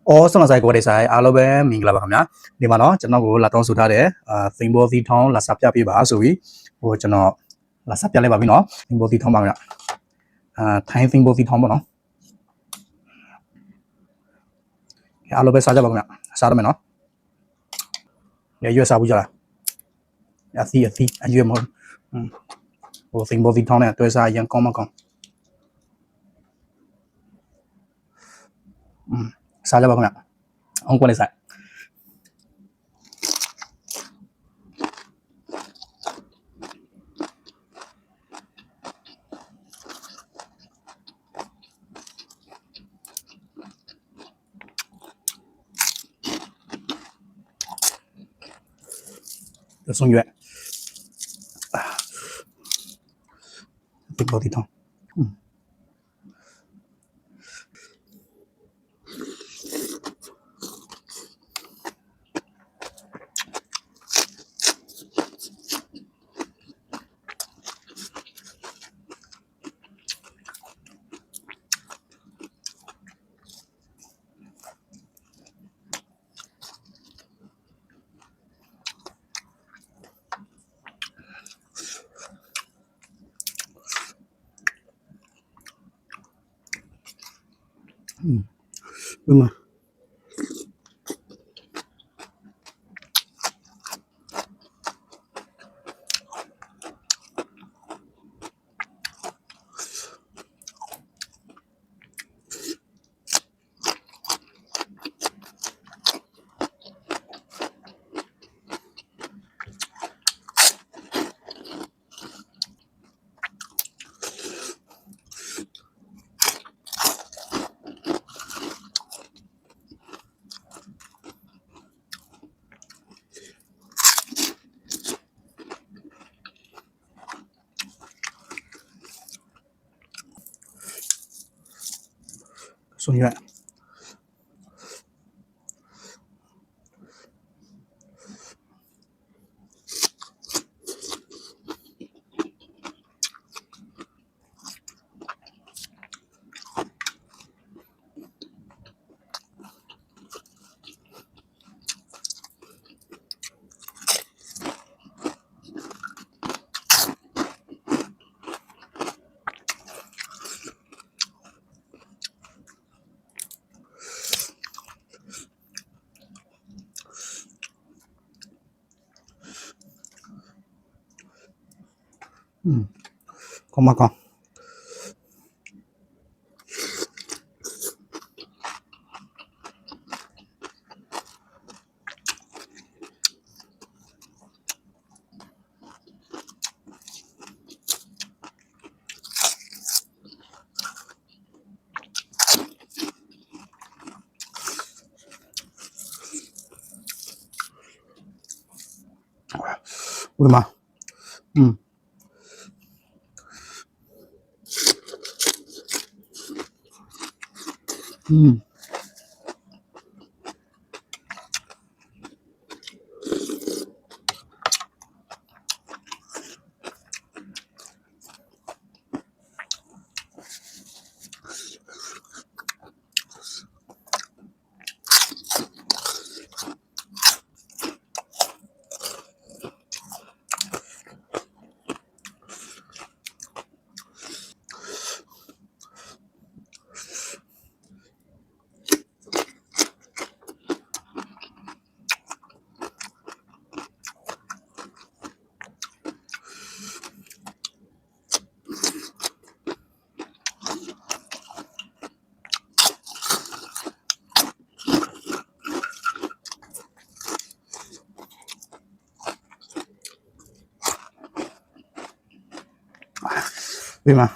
အော်ဆုံးလာဆိုင်ကိုတဲ့ဆိုင်အားလုံးပဲမင်္ဂလာပါခင်ဗျာဒီမှာတော့ကျွန်တော်ကိုလာတောင်းဆိုထားတဲ့သိမ်ဘောသီထောင်းလာစပြပေးပါဆိုပြီးဟိုကျွန်တော်လာစပြလိုက်ပါပြီနော်သိမ်ဘောသီထောင်းပါခင်ဗျာထိုင်းသိမ်ဘောသီထောင်းပေါ့နော်အားလုံးပဲစားကြပါခင်ဗျာစားရမယ်နော်ရွက်စားဘူးကြလားအသီးအရွက်မဟုတ်ဟိုသိမ်ဘောသီထောင်းနဲ့တွဲစားရန်ကောင်းမကောင်းစားကြပါခင်ဗျာအောင်ကွက်လေးဆိုင်松月，不高地汤，对吗？松月，高吗高？我的妈！对吗？